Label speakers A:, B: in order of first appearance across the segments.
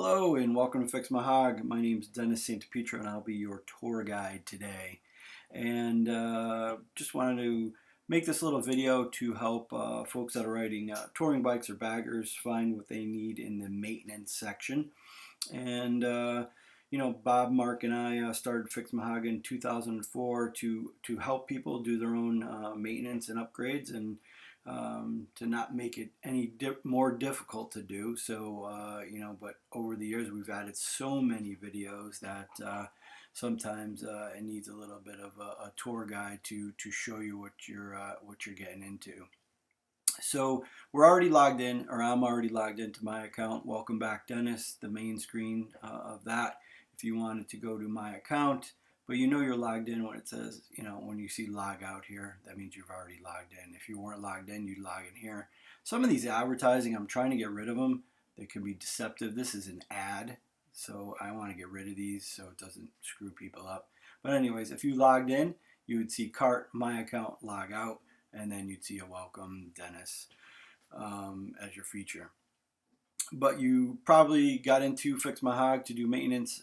A: Hello and welcome to Fix My Hog. My name is Dennis Santopietro and I'll be your tour guide today. And just wanted to make this little video to help folks that are riding touring bikes or baggers find what they need in the maintenance section. And you know, Bob, Mark, and I started Fix My Hog in 2004 to help people do their own maintenance and upgrades, and to not make it any more difficult to do. So you know, but over the years we've added so many videos that sometimes it needs a little bit of a tour guide to show you what you're getting into. So we're already logged in, or I'm already logged into my account. Welcome back, Dennis. The main screen of that. If you wanted to go to my account, but you know you're logged in when it says, you know, when you see log out here, that means you've already logged in. If you weren't logged in, you'd log in here. Some of these advertising, I'm trying to get rid of them. They can be deceptive. This is an ad, so I want to get rid of these so it doesn't screw people up. But anyways, if you logged in, you would see cart, my account, log out, and then you'd see a welcome Dennis as your feature. But you probably got into Fix My Hog to do maintenance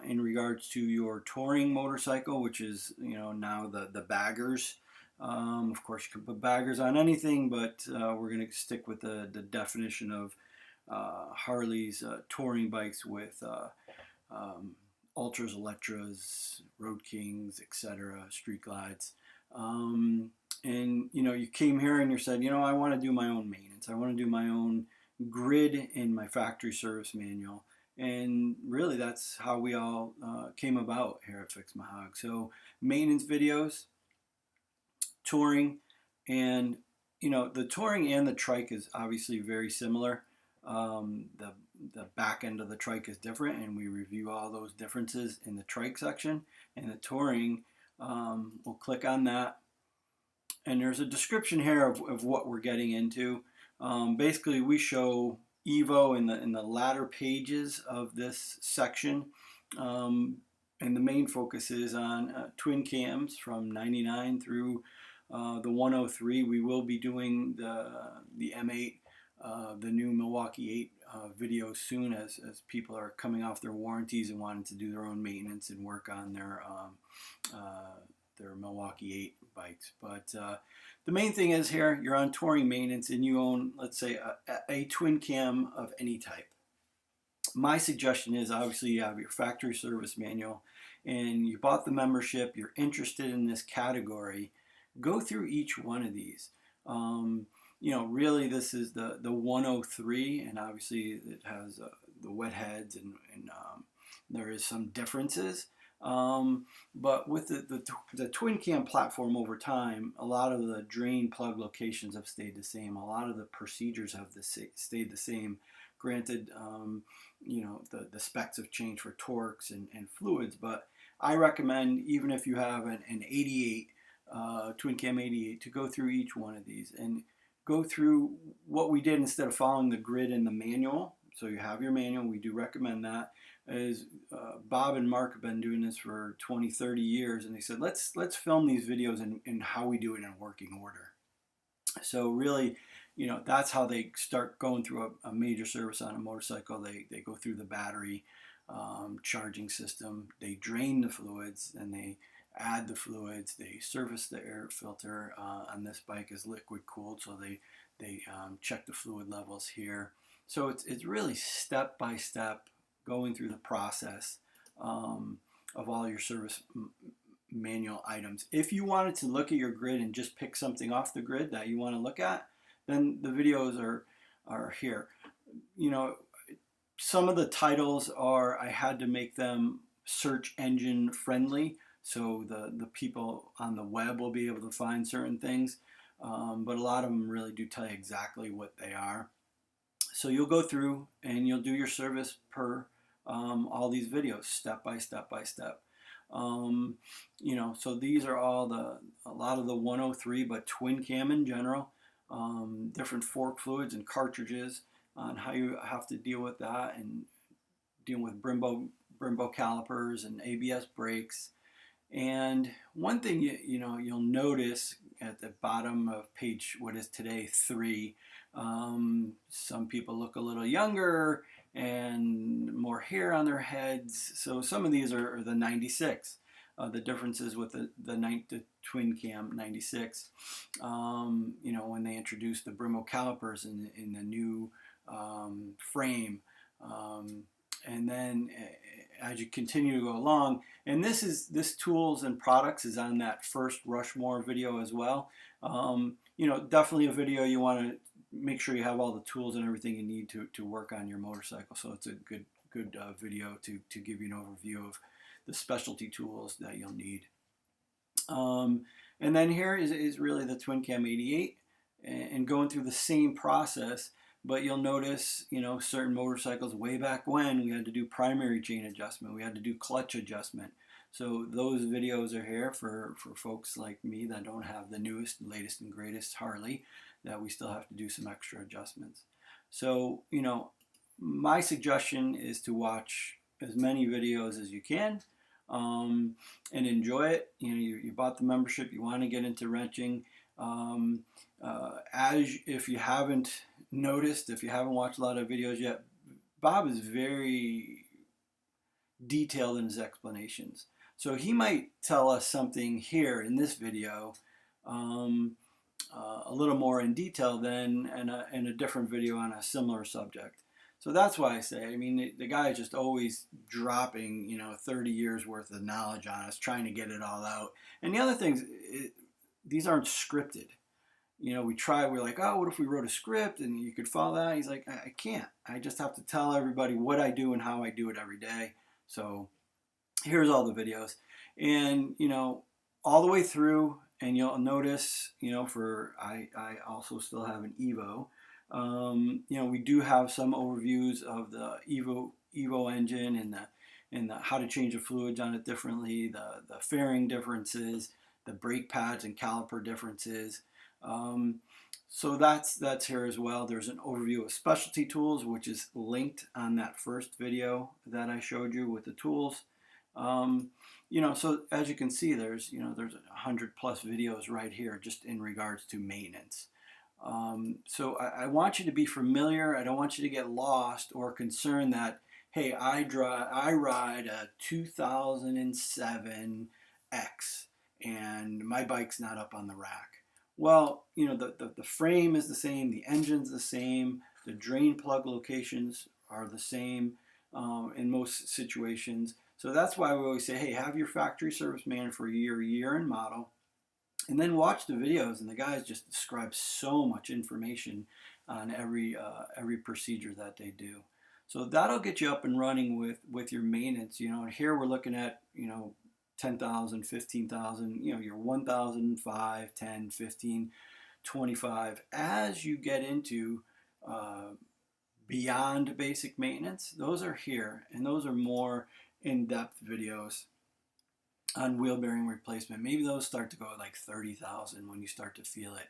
A: in regards to your touring motorcycle, which is, you know, now the baggers. Of course, you can put baggers on anything, but we're going to stick with the definition of Harley's touring bikes with Ultras, Electras, Road Kings, etc., Street Glides. And, you know, you came here and you said, you know, I want to do my own maintenance. I want to do my own grid in my factory service manual, and really that's how we all came about here at Fix My Hog. So maintenance videos, touring, and you know, the touring and the trike is obviously very similar. The back end of the trike is different, and we review all those differences in the trike section. And the touring, we'll click on that, and there's a description here of what we're getting into. Basically, we show Evo in the latter pages of this section, and the main focus is on twin cams from 99 through the 103. We will be doing the M8, the new Milwaukee-Eight video soon, as people are coming off their warranties and wanting to do their own maintenance and work on their Milwaukee-Eight bikes. But the main thing is here, you're on touring maintenance and you own, let's say, a twin cam of any type. My suggestion is, obviously, you have your factory service manual and you bought the membership, you're interested in this category, go through each one of these. You know, really, this is the 103, and obviously it has the wet heads, and there is some differences. But with the twin cam platform over time, a lot of the drain plug locations have stayed the same. A lot of the procedures have stayed the same. Granted, you know, the specs have changed for torques and fluids, but I recommend, even if you have an 88, twin cam 88, to go through each one of these and go through what we did instead of following the grid in the manual. So you have your manual, we do recommend that. Is Bob and Mark have been doing this for 20-30 years, and they said let's film these videos in how we do it in working order. So really, you know, that's how they start going through a major service on a motorcycle. They go through the battery charging system, they drain the fluids, and they add the fluids, they service the air filter. On this bike is liquid cooled, so they check the fluid levels here. So it's really step by step going through the process of all your service manual items. If you wanted to look at your grid and just pick something off the grid that you want to look at, then the videos are here. You know, some of the titles I had to make them search engine friendly, so the people on the web will be able to find certain things, but a lot of them really do tell you exactly what they are. So you'll go through and you'll do your service per all these videos, step by step by step. You know, so these are all a lot of the 103, but twin cam in general, different fork fluids and cartridges on how you have to deal with that, and dealing with Brembo calipers and ABS brakes. And one thing you know you'll notice at the bottom of page, what is today 3, some people look a little younger and more hair on their heads. So some of these are the 96. The differences with the twin cam 96, you know, when they introduced the Brimo calipers in the new frame, and then as you continue to go along, and this tools and products is on that first Rushmore video as well. You know, definitely a video you want to make sure you have all the tools and everything you need to work on your motorcycle. So it's a good video to give you an overview of the specialty tools that you'll need. And then here is really the Twin Cam 88 and going through the same process, but you'll notice, you know, certain motorcycles way back when we had to do primary chain adjustment, we had to do clutch adjustment. So those videos are here for folks like me that don't have the newest, latest and greatest Harley, that we still have to do some extra adjustments. So, you know, my suggestion is to watch as many videos as you can, and enjoy it. You know, you bought the membership, you want to get into wrenching. If you haven't noticed, if you haven't watched a lot of videos yet, Bob is very detailed in his explanations. So he might tell us something here in this video a little more in detail than in a different video on a similar subject. So that's why I say, I mean, the guy is just always dropping, you know, 30 years worth of knowledge on us, trying to get it all out. And the other things, these aren't scripted. You know, we're like, oh, what if we wrote a script and you could follow that? He's like, I can't. I just have to tell everybody what I do and how I do it every day. So here's all the videos. And, you know, all the way through, and you'll notice, you know, I also still have an Evo. You know, we do have some overviews of the Evo engine and the how to change the fluids on it differently, the fairing differences, the brake pads and caliper differences. So that's here as well. There's an overview of specialty tools, which is linked on that first video that I showed you with the tools. You know, so as you can see, there's 100+ videos right here just in regards to maintenance. So I want you to be familiar. I don't want you to get lost or concerned that, hey, I ride a 2007 X and my bike's not up on the rack. Well, you know, the frame is the same, the engine's the same, the drain plug locations are the same in most situations. So that's why we always say, hey, have your factory service manual for your year and model, and then watch the videos, and the guys just describe so much information on every procedure that they do. So that'll get you up and running with your maintenance. You know, here we're looking at, you know, 10,000, 15,000, you know, your 1,000, 5, 10, 15, 25. As you get into beyond basic maintenance, those are here, and those are more in-depth videos on wheel bearing replacement. Maybe those start to go at like 30,000 when you start to feel it.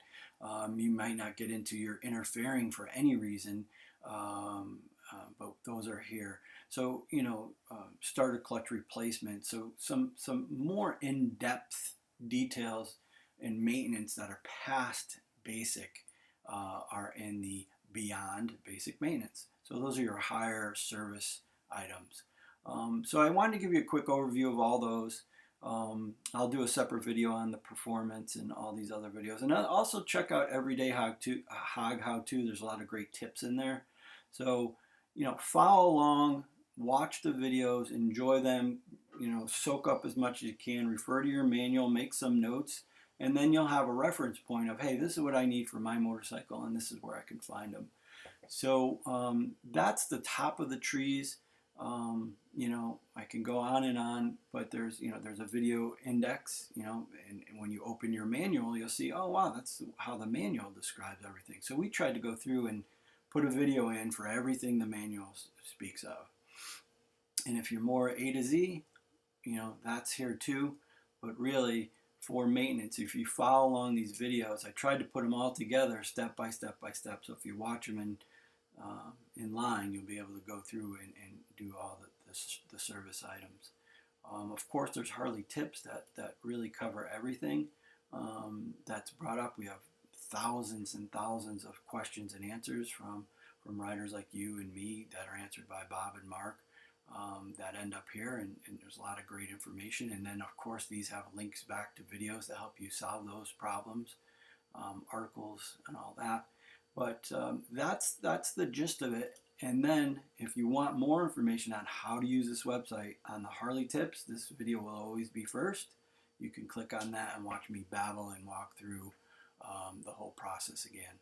A: You might not get into your interfering for any reason, but those are here. So, you know, starter clutch replacement. So some more in-depth details and maintenance that are past basic are in the beyond basic maintenance. So those are your higher service items. So I wanted to give you a quick overview of all those. I'll do a separate video on the performance and all these other videos. And I'll also check out Everyday Hog How To. There's a lot of great tips in there. So, you know, follow along, watch the videos, enjoy them, you know, soak up as much as you can, refer to your manual, make some notes, and then you'll have a reference point of, hey, this is what I need for my motorcycle, and this is where I can find them. So that's the top of the trees. You know, I can go on and on, but there's a video index, you know, and when you open your manual, you'll see, oh, wow, that's how the manual describes everything. So we tried to go through and put a video in for everything the manual speaks of. And if you're more A to Z, you know, that's here too. But really, for maintenance, if you follow along these videos, I tried to put them all together step by step by step. So if you watch them in line, you'll be able to go through and do all the service items. Of course, there's Harley tips that really cover everything that's brought up. We have thousands and thousands of questions and answers from riders like you and me that are answered by Bob and Mark. that end up here, and there's a lot of great information. And then, of course, these have links back to videos that help you solve those problems, articles, and all that. But that's the gist of it. And then, if you want more information on how to use this website on the Harley tips, this video will always be first. You can click on that and watch me babble and walk through the whole process again.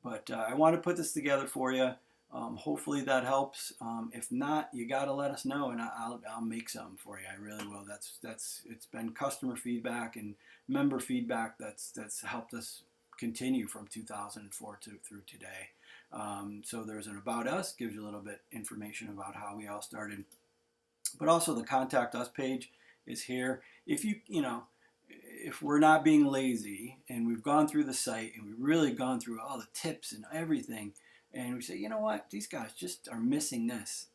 A: But I want to put this together for you. Hopefully that helps. If not, you got to let us know, and I'll make something for you. I really will. It's been customer feedback and member feedback that's helped us continue from 2004 through today. So there's an About Us, gives you a little bit information about how we all started. But also the Contact Us page is here. If if we're not being lazy and we've gone through the site and we've really gone through all the tips and everything, and we say, you know what, these guys just are missing this,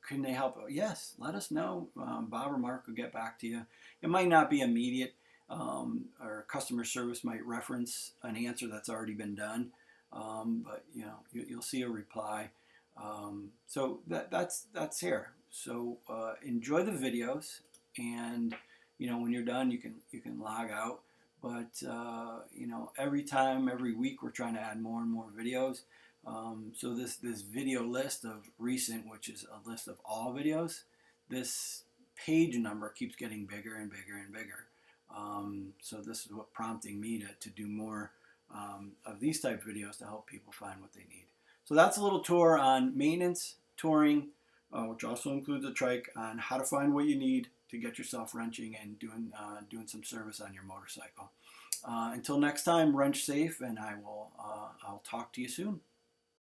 A: can they help? Yes, let us know. Bob or Mark will get back to you. It might not be immediate. Our customer service might reference an answer that's already been done, but you'll see a reply. So that's here. So enjoy the videos, and when you're done, you can log out. But every week we're trying to add more and more videos. So this video list of recent, which is a list of all videos, this page number keeps getting bigger and bigger and bigger. So this is what prompting me to do more of these type of videos to help people find what they need. So that's a little tour on maintenance, touring, which also includes a trike, on how to find what you need to get yourself wrenching and doing some service on your motorcycle. Until next time, wrench safe, and I'll talk to you soon.